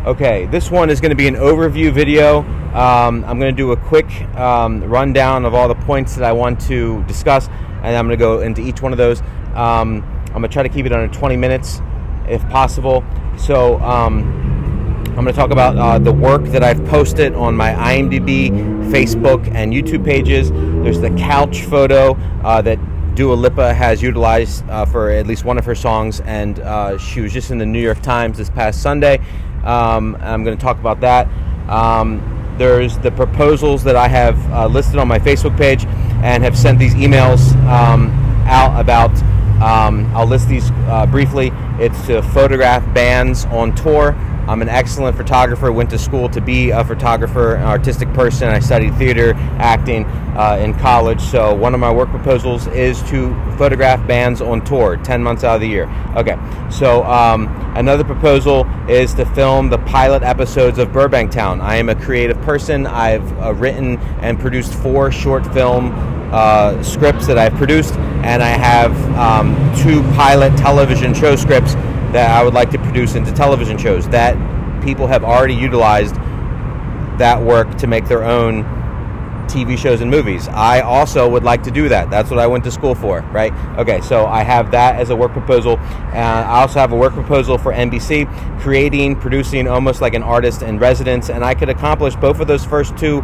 Okay, this one is going to be an overview video. I'm going to do a quick rundown of all the points that I want to discuss, and I'm going to go into each one of those. I'm going to try to keep it under 20 minutes if possible. So I'm going to talk about the work that I've posted on my IMDb, Facebook, and YouTube pages. There's the couch photo that Lipa has utilized for at least one of her songs, and she was just in the New York Times this past Sunday. I'm going to talk about that. There's the proposals that I have listed on my Facebook page and have sent these emails out about. I'll list these briefly. It's to photograph bands on tour. I'm an excellent photographer, went to school to be a photographer, an artistic person. I studied theater, acting in college. So one of my work proposals is to photograph bands on tour 10 months out of the year. Okay, so another proposal is to film the pilot episodes of Burbank Town. I am a creative person. I've written and produced 4 short film scripts that I've produced, and I have 2 pilot television show scripts that I would like to produce into television shows that people have already utilized that work to make their own TV shows and movies. I also would like to do that. That's what I went to school for, right? Okay, so I have that as a work proposal. I also have a work proposal for NBC, creating, producing almost like an artist in residence, and I could accomplish both of those first 2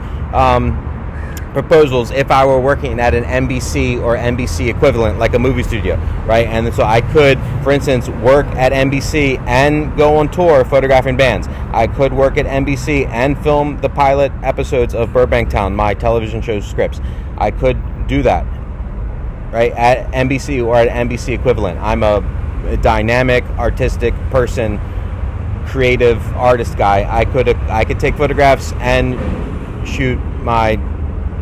proposals if I were working at an NBC or NBC equivalent, like a movie studio, right? And so I could, for instance, work at NBC and go on tour photographing bands. I could work at NBC and film the pilot episodes of Burbank Town, my television show scripts. I could do that, right, at NBC or at NBC equivalent. I'm a dynamic, artistic person, creative artist guy. I could take photographs and shoot my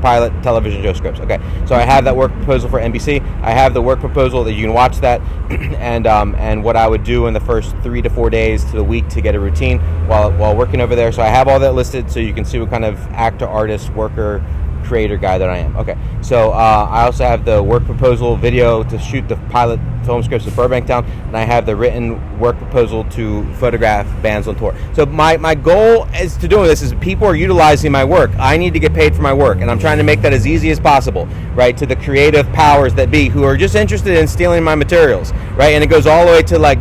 pilot television show scripts. Okay, so I have that work proposal for NBC. I have the work proposal that you can watch that, and what I would do in the first 3 to 4 days to the week to get a routine while working over there. So I have all that listed, so you can see what kind of actor, artist, worker, creator guy that I am. Okay, so I also have the work proposal video to shoot the pilot film scripts of Burbank Town, and I have the written work proposal to photograph bands on tour. So my goal is to doing this is people are utilizing my work. I need to get paid for my work, and I'm trying to make that as easy as possible, right, to the creative powers that be who are just interested in stealing my materials, right? And it goes all the way to like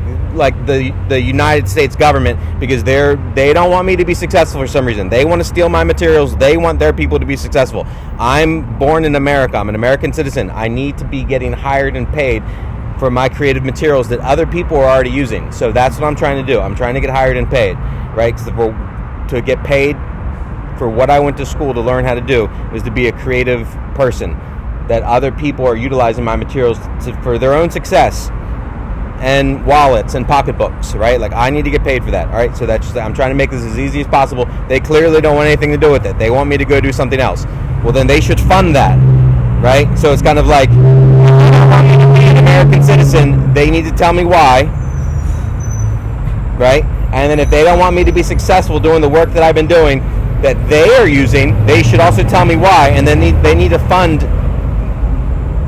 the United States government, because they don't want me to be successful for some reason. They want to steal my materials. They want their people to be successful. I'm born in America. I'm an American citizen. I need to be getting hired and paid for my creative materials that other people are already using. So that's what I'm trying to do. I'm trying to get hired and paid, right? To get paid for what I went to school to learn how to do is to be a creative person that other people are utilizing my materials for their own success and wallets and pocketbooks, right? Like, I need to get paid for that, all right? So that's just, I'm trying to make this as easy as possible. They clearly don't want anything to do with it. They want me to go do something else. Well, then they should fund that, right? So it's kind of like, an American citizen, they need to tell me why, right? And then if they don't want me to be successful doing the work that I've been doing that they are using, they should also tell me why, and then they need to fund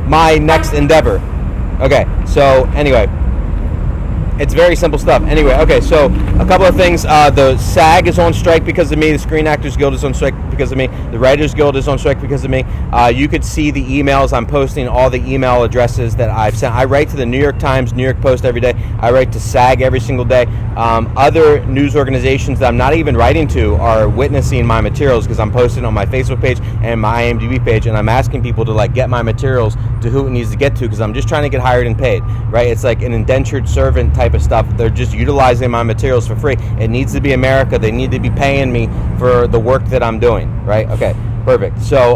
my next endeavor. Okay, so anyway, it's very simple stuff. Anyway, okay, so a couple of things. The SAG is on strike because of me. The Screen Actors Guild is on strike because of me. The Writers Guild is on strike because of me. You could see the emails. I'm posting all the email addresses that I've sent. I write to the New York Times, New York Post every day. I write to SAG every single day. Other news organizations that I'm not even writing to are witnessing my materials because I'm posting on my Facebook page and my IMDb page, and I'm asking people to get my materials to who it needs to get to, because I'm just trying to get hired and paid, right? It's like an indentured servant type of stuff. They're just utilizing my materials for free. It needs to be America. They need to be paying me for the work that I'm doing, right? Okay, perfect. So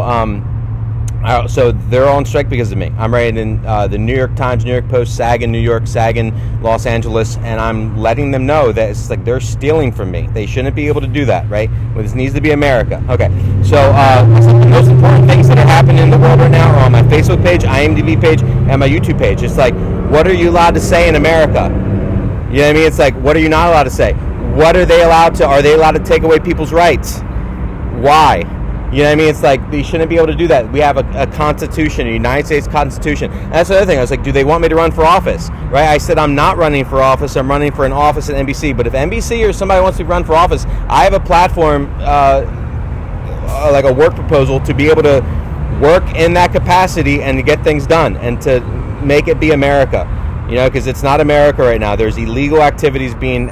they're on strike because of me. I'm writing the New York Times, New York Post, SAG in New York, SAG in Los Angeles, and I'm letting them know that it's like they're stealing from me. They shouldn't be able to do that, right? Well, this needs to be America. Okay, so the most important things that are happening in the world right now are on my Facebook page, IMDb page, and my YouTube page. It's like, what are you allowed to say in America? You know what I mean? It's like, what are you not allowed to say? What are they allowed to? Are they allowed to take away people's rights? Why? You know what I mean? It's like, they shouldn't be able to do that. We have a constitution, a United States Constitution. And that's the other thing. I was like, do they want me to run for office? Right? I said, I'm not running for office. I'm running for an office at NBC. But if NBC or somebody wants to run for office, I have a platform, like a work proposal, to be able to work in that capacity and to get things done and to make it be America. You know, because it's not America right now. There's illegal activities being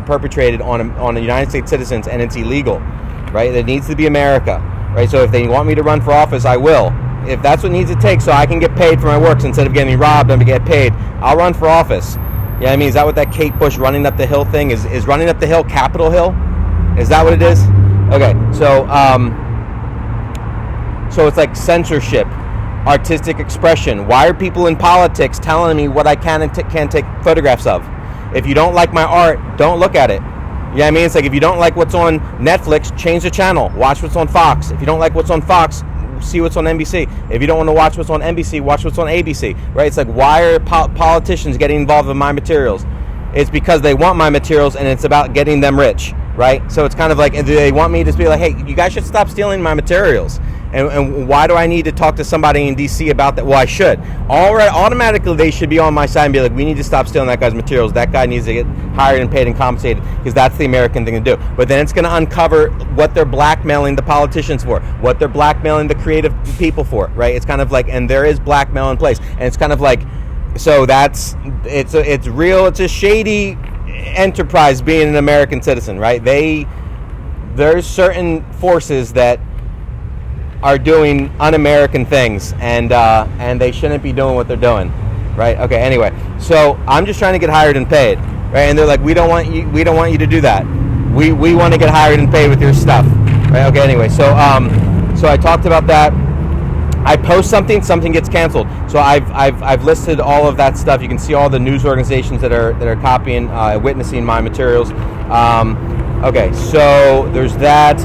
perpetrated on United States citizens, and it's illegal, right? It needs to be America, right? So if they want me to run for office, I will. If that's what needs to take, so I can get paid for my work, so instead of getting robbed, I'm to get paid, I'll run for office. Yeah, I mean, is that what that Kate Bush running up the hill thing is? Is running up the hill Capitol Hill? Is that what it is? Okay, so so it's like censorship. Artistic expression. Why are people in politics telling me what I can and can't take photographs of? If you don't like my art, don't look at it. You know what I mean? It's like, if you don't like what's on Netflix, change the channel. Watch what's on Fox. If you don't like what's on Fox, see what's on NBC. If you don't want to watch what's on NBC, watch what's on ABC. Right? It's like, why are politicians getting involved in my materials? It's because they want my materials, and it's about getting them rich. Right? So it's kind of like, they want me to be like, hey, you guys should stop stealing my materials. And why do I need to talk to somebody in D.C. about that? Well, I should. Automatically, they should be on my side and be like, we need to stop stealing that guy's materials. That guy needs to get hired and paid and compensated, because that's the American thing to do. But then it's going to uncover what they're blackmailing the politicians for, what they're blackmailing the creative people for, right? It's kind of like, and there is blackmail in place. And it's kind of like, so it's real. It's a shady enterprise being an American citizen, right? There's certain forces that are doing un-American things, and they shouldn't be doing what they're doing, right? Okay. Anyway, so I'm just trying to get hired and paid, right? And they're like, we don't want you to do that. We want to get hired and paid with your stuff, right? Okay. Anyway, so I talked about that. I post something gets canceled. So I've listed all of that stuff. You can see all the news organizations that are copying, witnessing my materials. Okay, so there's that.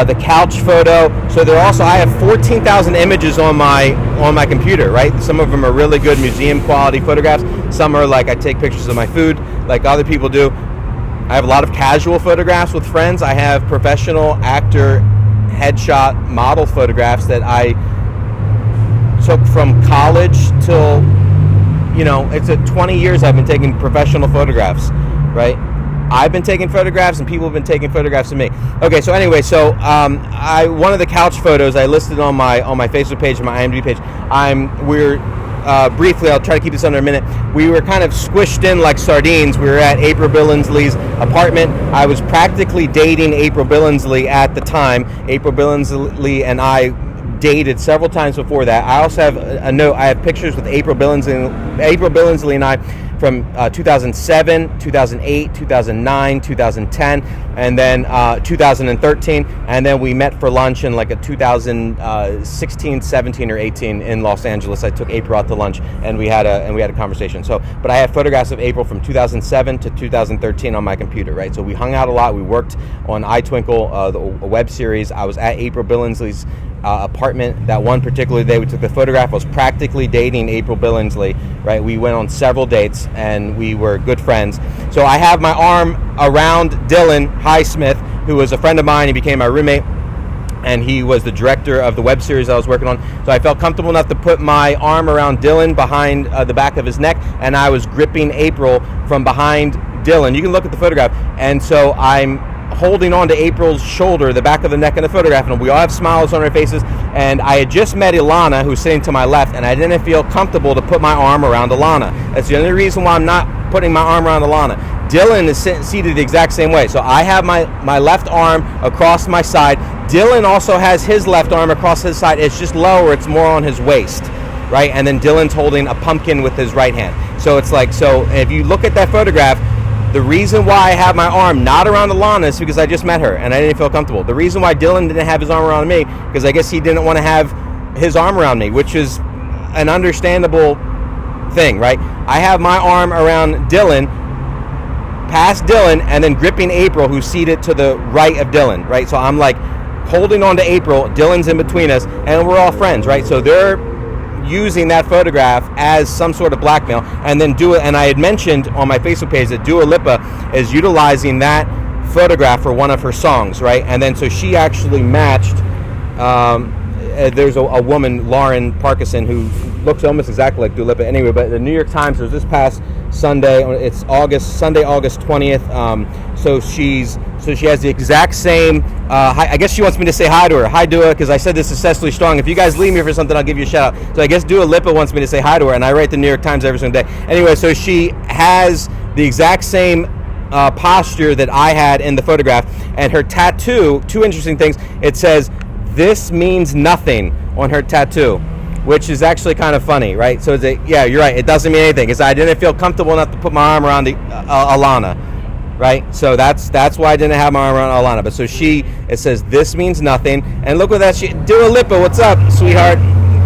The couch photo. So I have 14,000 images on my computer, right? Some of them are really good museum quality photographs. Some are like, I take pictures of my food, like other people do. I have a lot of casual photographs with friends. I have professional actor headshot model photographs that I took from college till, it's 20 years I've been taking professional photographs, right? I've been taking photographs, and people have been taking photographs of me. Okay, so anyway, one of the couch photos I listed on my Facebook page and my IMDb page. Briefly, I'll try to keep this under a minute. We were kind of squished in like sardines. We were at April Billingsley's apartment. I was practically dating April Billingsley at the time. April Billingsley and I dated several times before that. I also have a note. I have pictures with April Billingsley and I from 2007, 2008, 2009, 2010, and then 2013, and then we met for lunch in like a 2016, 17, or 18 in Los Angeles. I took April out to lunch, and we had a conversation. So, but I have photographs of April from 2007 to 2013 on my computer, right? So we hung out a lot. We worked on I Twinkle, a web series. I was at April Billingsley's apartment that one particular day. We took the photograph. I was practically dating April Billingsley, right? We went on several dates, and we were good friends. So I have my arm around Dylan Highsmith, who was a friend of mine. He became my roommate, and he was the director of the web series I was working on. So I felt comfortable enough to put my arm around Dylan behind the back of his neck, and I was gripping April from behind Dylan. You can look at the photograph. And so I'm holding on to April's shoulder, the back of the neck in the photograph, and we all have smiles on our faces. And I had just met Ilana, who's sitting to my left, and I didn't feel comfortable to put my arm around Ilana. That's the only reason why I'm not putting my arm around Ilana. Dylan is seated the exact same way. So I have my left arm across my side. Dylan also has his left arm across his side. It's just lower. It's more on his waist, right? And then Dylan's holding a pumpkin with his right hand. So it's like, so if you look at that photograph, the reason why I have my arm not around Ilana is because I just met her and I didn't feel comfortable. The reason why Dylan didn't have his arm around me, because I guess he didn't want to have his arm around me, which is an understandable thing, right? I have my arm around Dylan, past Dylan, and then gripping April, who's seated to the right of Dylan, right? So I'm like holding on to April, Dylan's in between us, and we're all friends, right? So they're using that photograph as some sort of blackmail, and then and I had mentioned on my Facebook page that Dua Lipa is utilizing that photograph for one of her songs, right? And then so she actually matched there's a woman, Lauren Parkinson, who looks almost exactly like Dua Lipa. Anyway, but the New York Times was this past Sunday. It's Sunday, August 20th. So she has the exact same. I guess she wants me to say hi to her. Hi, Dua, because I said this is Cecily Strong. If you guys leave me for something, I'll give you a shout out. So I guess Dua Lipa wants me to say hi to her, and I write the New York Times every single day. Anyway, so she has the exact same posture that I had in the photograph, and her tattoo. Two interesting things. It says, "This means nothing" on her tattoo, which is actually kind of funny, right? So yeah, you're right. It doesn't mean anything because I didn't feel comfortable enough to put my arm around the Alana, right? So that's why I didn't have my arm around Alana. But so it says this means nothing, and look what that Dua Lipa. What's up, sweetheart,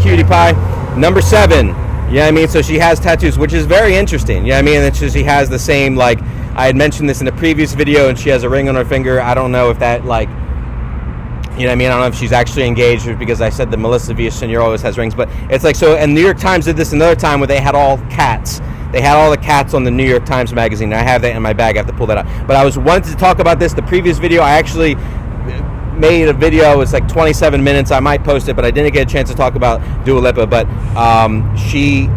cutie pie? Number 7. Yeah, I mean, so she has tattoos, which is very interesting. Yeah, I mean, and she has the same, like I had mentioned this in a previous video, and she has a ring on her finger. I don't know if that like. You know what I mean? I don't know if she's actually engaged because I said that Melissa Villasenor always has rings, but it's like, so, and New York Times did this another time where they had all cats. They had all the cats on the New York Times magazine. I have that in my bag. I have to pull that out. But I wanted to talk about this. The previous video, I actually made a video. It's like 27 minutes. I might post it, but I didn't get a chance to talk about Dua Lipa. But she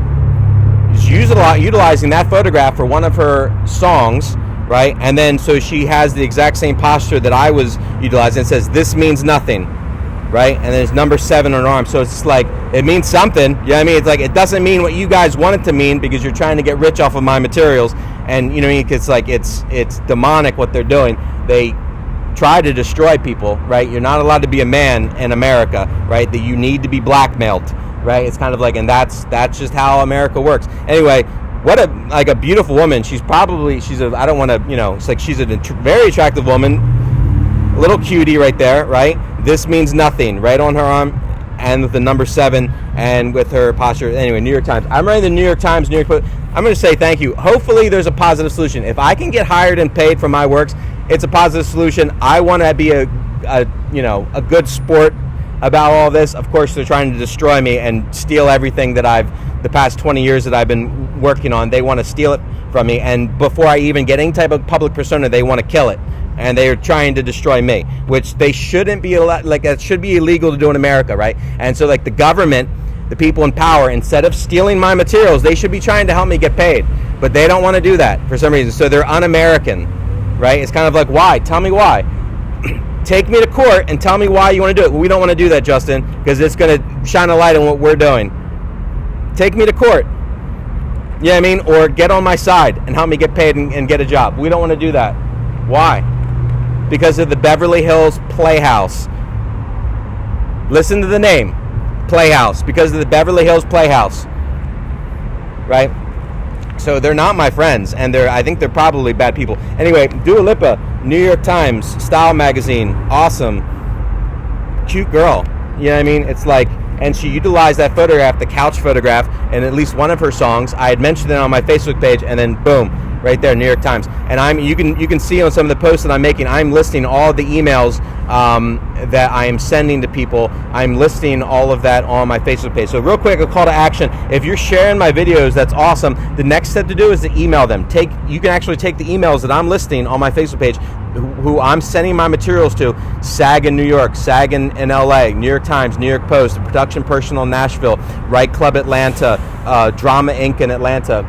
is utilizing that photograph for one of her songs, right? And then so she has the exact same posture that I was utilizing. It says, "This means nothing," right? And there's number 7 on her arm. So it's like, it means something. You know what I mean? It's like, it doesn't mean what you guys want it to mean because you're trying to get rich off of my materials. And you know what I mean? It's like, it's demonic what they're doing. They try to destroy people, right? You're not allowed to be a man in America, right? That you need to be blackmailed, right? It's kind of like, and that's just how America works. Anyway, what a beautiful woman. She's I don't want to, it's like she's a very attractive woman, a little cutie right there, right? This means nothing, right on her arm, and with the number 7, and with her posture. Anyway, New York Times. I'm writing the New York Times, I'm going to say thank you. Hopefully there's a positive solution. If I can get hired and paid for my works, it's a positive solution. I want to be a good sport about all this. Of course, they're trying to destroy me and steal everything that the past 20 years that I've been working on. They want to steal it from me, and before I even get any type of public persona, they want to kill it, and they are trying to destroy me, which they shouldn't be allowed. Like, that should be illegal to do in America, right? And so, like, the government, the people in power, instead of stealing my materials, they should be trying to help me get paid, but they don't want to do that for some reason. So they're un-American, right? It's kind of like, why? Tell me why. Take me to court and tell me why you want to do it. Well, we don't want to do that, Justin, because it's going to shine a light on what we're doing. Take me to court. Yeah, I mean, or get on my side and help me get paid and get a job. We don't want to do that. Why? Because of the Beverly Hills Playhouse. Listen to the name, Playhouse. Because of the Beverly Hills Playhouse, right? So they're not my friends, and I think they're probably bad people. Anyway, Dua Lipa, New York Times, Style Magazine, awesome, cute girl. You know what I mean? It's like, and she utilized that photograph, the couch photograph, in at least one of her songs. I had mentioned it on my Facebook page, and then boom, right there, New York Times. And you can see on some of the posts that I'm making, I'm listing all the emails that I am sending to people. I'm listing all of that on my Facebook page. So real quick, a call to action. If you're sharing my videos, that's awesome. The next step to do is to email them. You can actually take the emails that I'm listing on my Facebook page, who I'm sending my materials to: SAG in New York, SAG in LA, New York Times, New York Post, the Production Personal in Nashville, Right Club Atlanta, Drama Inc. in Atlanta,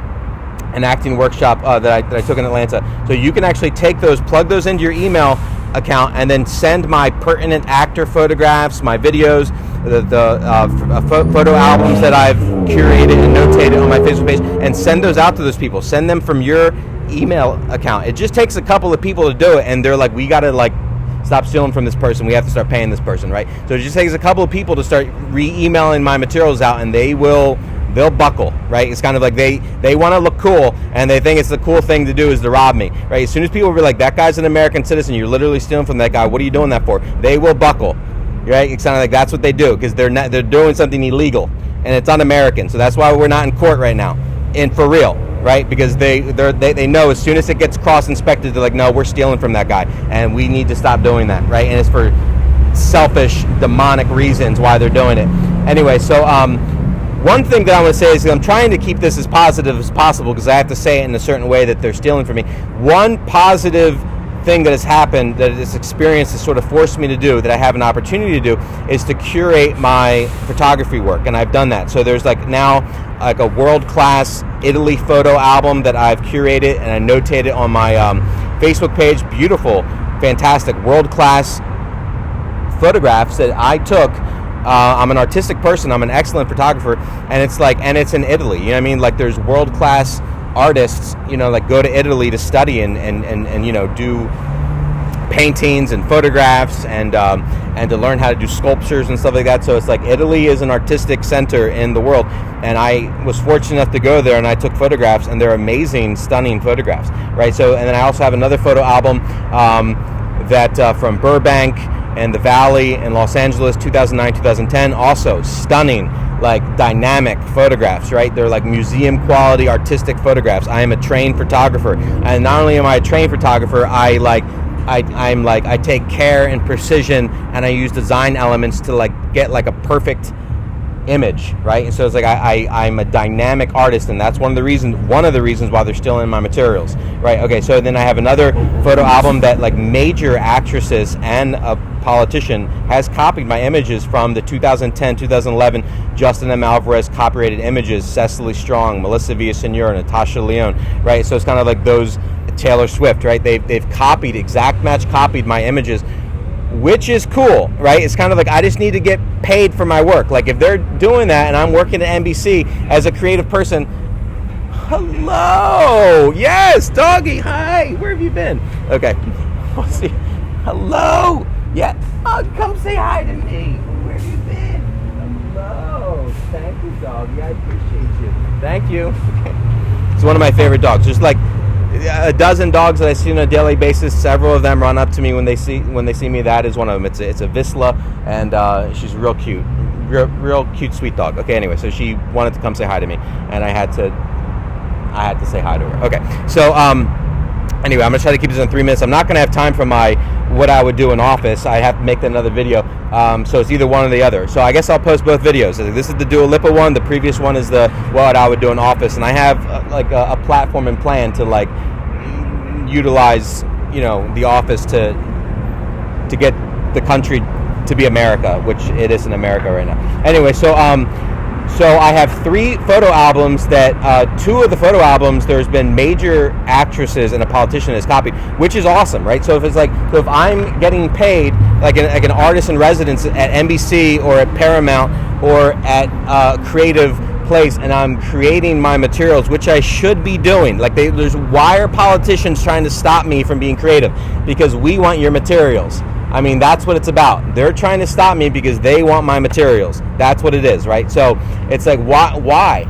an acting workshop that I took in Atlanta. So you can actually take those, plug those into your email account, and then send my pertinent actor photographs, my videos, the photo albums that I've curated and notated on my Facebook page, and send those out to those people. Send them from your email account. It just takes a couple of people to do it, and they're like, we got to stop stealing from this person. We have to start paying this person, right? So it just takes a couple of people to start re-emailing my materials out, and they'll buckle, right? It's kind of like they want to look cool, and they think it's the cool thing to do is to rob me, right? As soon as people be like, that guy's an American citizen, you're literally stealing from that guy, what are you doing that for? They will buckle, right? It's kind of like that's what they do, because they're doing something illegal, and it's un-American. So that's why we're not in court right now, and for real, right? Because they know as soon as it gets cross-inspected, they're like, no, we're stealing from that guy, and we need to stop doing that, right? And it's for selfish, demonic reasons why they're doing it. Anyway, so one thing that I want to say is I'm trying to keep this as positive as possible, because I have to say it in a certain way that they're stealing from me. One positive thing that has happened, that this experience has sort of forced me to do, that I have an opportunity to do, is to curate my photography work, and I've done that. So there's like now like a world-class Italy photo album that I've curated and I notated on my Facebook page. Beautiful, fantastic, world-class photographs that I took. I'm an artistic person. I'm an excellent photographer, and it's in Italy. You know what I mean? Like there's world-class artists, you know, like go to Italy to study and you know, do paintings and photographs and to learn how to do sculptures and stuff like that. So it's like Italy is an artistic center in the world, and I was fortunate enough to go there, and I took photographs, and they're amazing, stunning photographs, right? So, and then I also have another photo album that from Burbank and the Valley in Los Angeles, 2009, 2010, also stunning, like dynamic photographs, right? They're like museum quality artistic photographs. I am a trained photographer, and not only am I a trained photographer, I take care and precision, and I use design elements to like get like a perfect image, right? And so it's like I'm a dynamic artist, and that's one of the reasons why they're still in my materials, right? Okay, so then I have another photo album that like major actresses and a politician has copied my images from the 2010, 2011 Justin M. Alvarez copyrighted images, Cecily Strong, Melissa Villasenor, Natasha Lyonne, right? So it's kind of like those, Taylor Swift, right? They've copied, exact match copied my images, which is cool, right? It's kind of like I just need to get paid for my work. Like if they're doing that and I'm working at NBC as a creative person, hello, yes, doggy, hi, where have you been? Okay, we'll see. Hello, yeah, oh, come say hi to me. Where have you been? Hello, thank you, doggy, I appreciate you. Thank you. Okay. It's one of my favorite dogs. Just like a dozen dogs that I see on a daily basis, several of them run up to me when they see me. That is one of them. It's a Vizsla, and she's real cute, real cute, sweet dog. Okay, anyway, so she wanted to come say hi to me, and I had to say hi to her. Okay, so anyway, I'm gonna try to keep this in 3 minutes. I'm not gonna have time for my what I would do in office. I have to make another video, so it's either one or the other. So I guess I'll post both videos. This is the Dua Lipa one. The previous one is the what I would do in office, and I have like a platform and plan to like utilize, you know, the office to get the country to be America, which it isn't America right now. Anyway, so I have 3 photo albums that 2 of the photo albums there's been major actresses and a politician has copied, which is awesome, right? So if I'm getting paid like an artist in residence at NBC or at Paramount or at Creative Place, and I'm creating my materials, which I should be doing. Like why are politicians trying to stop me from being creative? Because we want your materials. I mean, that's what it's about. They're trying to stop me because they want my materials. That's what it is, right? So it's like, why?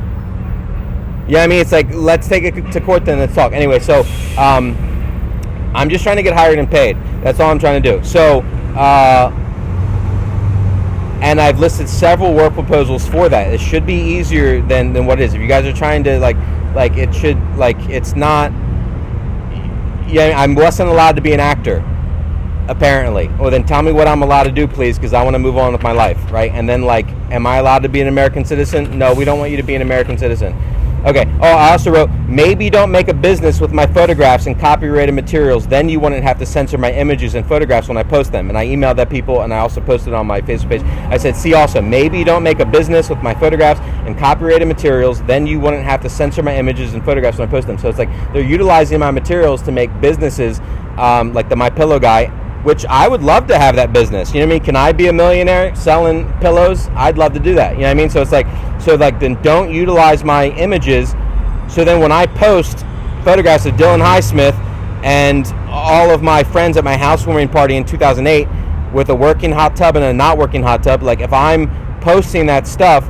Yeah, I mean, it's like, let's take it to court then, let's talk. Anyway, so I'm just trying to get hired and paid. That's all I'm trying to do. So, and I've listed several work proposals for that. It should be easier than what it is. If you guys are trying to like it should, like, it's not, yeah, I'm less than allowed to be an actor, apparently. Well, then tell me what I'm allowed to do, please, because I want to move on with my life, right? And then, like, am I allowed to be an American citizen? No, we don't want you to be an American citizen. Okay. Oh, I also wrote, maybe don't make a business with my photographs and copyrighted materials. Then you wouldn't have to censor my images and photographs when I post them. And I emailed that people, and I also posted on my Facebook page. I said, see also, maybe don't make a business with my photographs and copyrighted materials. Then you wouldn't have to censor my images and photographs when I post them. So it's like they're utilizing my materials to make businesses like the My Pillow guy, which I would love to have that business. You know what I mean? Can I be a millionaire selling pillows? I'd love to do that. You know what I mean? So it's like, then don't utilize my images. So then when I post photographs of Dylan Highsmith and all of my friends at my housewarming party in 2008 with a working hot tub and a not working hot tub, like if I'm posting that stuff,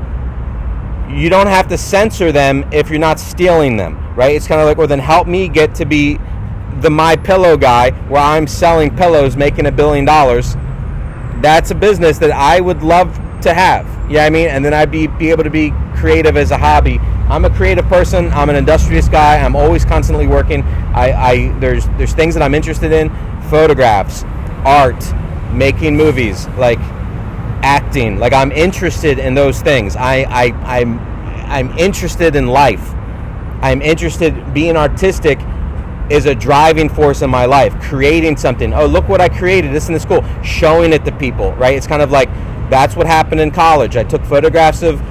you don't have to censor them if you're not stealing them, right? It's kind of like, well, then help me get to be the My Pillow guy where I'm selling pillows, making $1 billion. That's a business that I would love to have. Yeah, I mean, and then I'd be able to be creative as a hobby. I'm a creative person. I'm an industrious guy. I'm always constantly working. There's things that I'm interested in: photographs, art, making movies, like acting. Like I'm interested in those things. I'm interested in life. I'm interested being artistic. is a driving force in my life. Creating something. Oh, look what I created. Isn't this cool? Showing it to people, right? It's kind of like, that's what happened in college. I took photographs of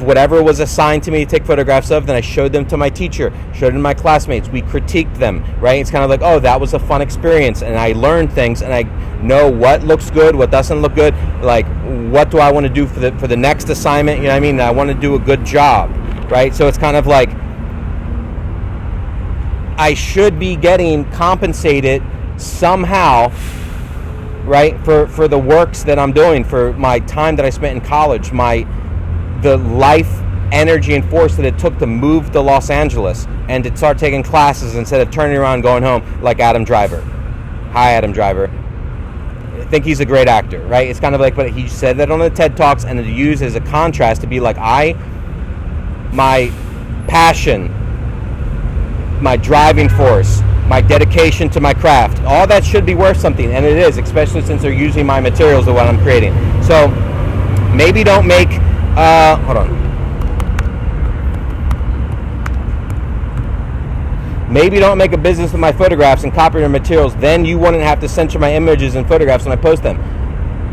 whatever was assigned to me to take photographs of, then I showed them to my teacher, showed them to my classmates, we critiqued them, right? It's kind of like, oh, that was a fun experience, and I learned things, and I know what looks good, what doesn't look good, like, what do I want to do for the next assignment, you know what I mean? I want to do a good job, right? So it's kind of like, I should be getting compensated somehow, right, for the works that I'm doing, for my time that I spent in college, the life, energy, and force that it took to move to Los Angeles and to start taking classes instead of turning around and going home like Adam Driver. Hi, Adam Driver. I think he's a great actor, right? It's kind of like, but he said that on the TED Talks, and to use as a contrast to be like, my passion, my driving force, my dedication to my craft, all that should be worth something, and it is, especially since they're using my materials of what I'm creating. So maybe don't make hold on. Maybe don't make a business with my photographs and copy their materials. Then you wouldn't have to censor my images and photographs when I post them.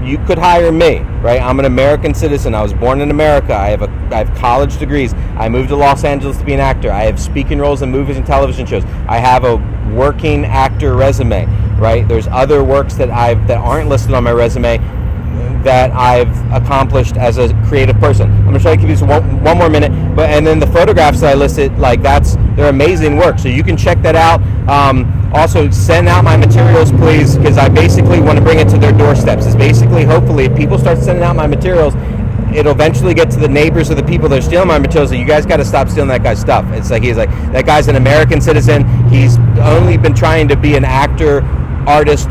You could hire me, right? I'm an American citizen. I was born in America. I have college degrees. I moved to Los Angeles to be an actor. I have speaking roles in movies and television shows. I have a working actor resume, right? There's other works that aren't listed on my resume that I've accomplished as a creative person. I'm gonna try to keep this one more minute, and then the photographs that I listed, like, they're amazing work, so you can check that out. Also, send out my materials, please, because I basically want to bring it to their doorsteps. It's basically, hopefully, if people start sending out my materials, it'll eventually get to the neighbors of the people that are stealing my materials. So you guys got to stop stealing that guy's stuff. It's like, he's like, that guy's an American citizen. He's only been trying to be an actor, artist,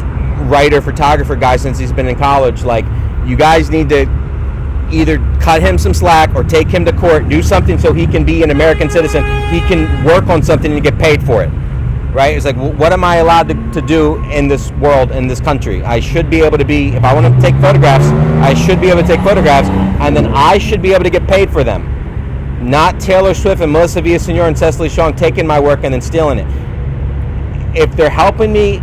writer, photographer guy since he's been in college. Like, you guys need to either cut him some slack or take him to court, do something so he can be an American citizen. He can work on something and get paid for it, right? It's like, what am I allowed to do in this world, in this country? I should be able to be, if I want to take photographs, I should be able to take photographs, and then I should be able to get paid for them. Not Taylor Swift and Melissa Villasenor and Cecily Strong taking my work and then stealing it. If they're helping me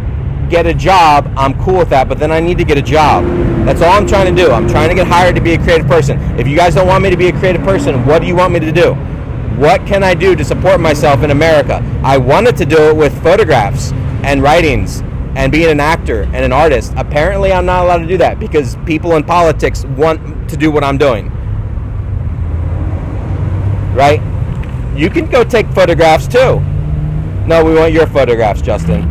get a job, I'm cool with that, but then I need to get a job. That's all I'm trying to do. I'm trying to get hired to be a creative person. If you guys don't want me to be a creative person, what do you want me to do? What can I do to support myself in America? I wanted to do it with photographs and writings and being an actor and an artist. Apparently, I'm not allowed to do that because people in politics want to do what I'm doing. Right? You can go take photographs too. No, we want your photographs, Justin.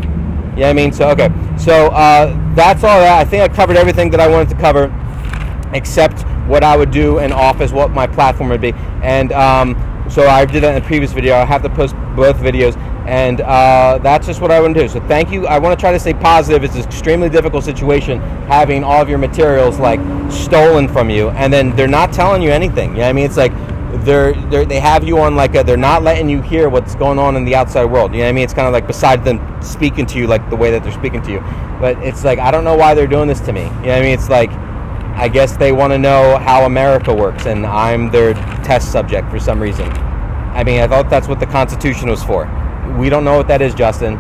You know what I mean? So, okay. So, that's all that. I think I covered everything that I wanted to cover, except what I would do in office, what my platform would be. And so I did that in the previous video. I have to post both videos. And that's just what I want to do. So thank you. I want to try to stay positive. It's an extremely difficult situation having all of your materials, like, stolen from you. And then they're not telling you anything. You know what I mean? It's like, they have you on, like, they're not letting you hear what's going on in the outside world. You know what I mean? It's kind of like beside them speaking to you like the way that they're speaking to you. But it's like, I don't know why they're doing this to me. You know what I mean? It's like, I guess they want to know how America works, and I'm their test subject for some reason. I mean, I thought that's what the Constitution was for. We don't know what that is, Justin.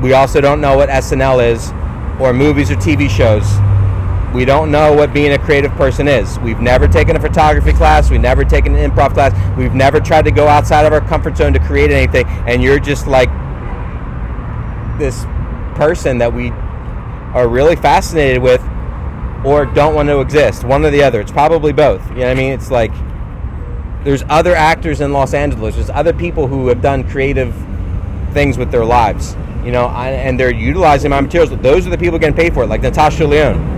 We also don't know what SNL is, or movies or TV shows. We don't know what being a creative person is. We've never taken a photography class. We've never taken an improv class. We've never tried to go outside of our comfort zone to create anything. And you're just like this person that we are really fascinated with or don't want to exist. One or the other. It's probably both. You know what I mean? It's like, there's other actors in Los Angeles. There's other people who have done creative things with their lives. You know, and they're utilizing my materials. Those are the people getting paid for it, like Natasha Lyonne,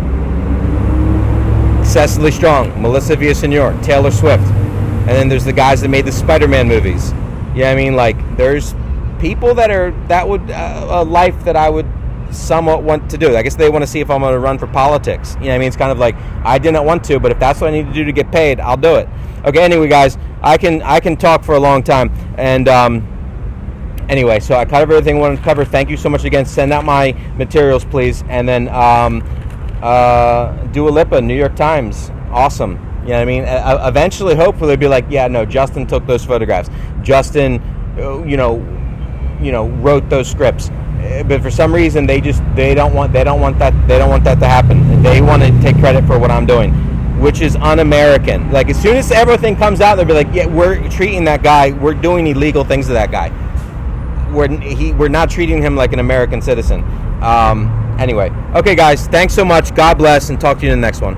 Cecily Strong, Melissa Villasenor, Taylor Swift, and then there's the guys that made the Spider-Man movies. You know what I mean? Like, there's people that would a life that I would somewhat want to do. I guess they want to see if I'm going to run for politics. You know what I mean? It's kind of like, I didn't want to, but if that's what I need to do to get paid, I'll do it. Okay. Anyway, guys, I can talk for a long time, and anyway, so I covered everything I wanted to cover. Thank you so much again. Send out my materials, please, and then do a Lipa, New York Times. Awesome. You know what I mean? Eventually, hopefully, they'll be like, yeah, no, Justin took those photographs. Justin, you know, wrote those scripts. But for some reason, they don't want that to happen. They want to take credit for what I'm doing, which is un-American. Like, as soon as everything comes out, they'll be like, yeah, we're treating that guy, we're doing illegal things to that guy. We're not treating him like an American citizen. Anyway, okay, guys, thanks so much. God bless, and talk to you in the next one.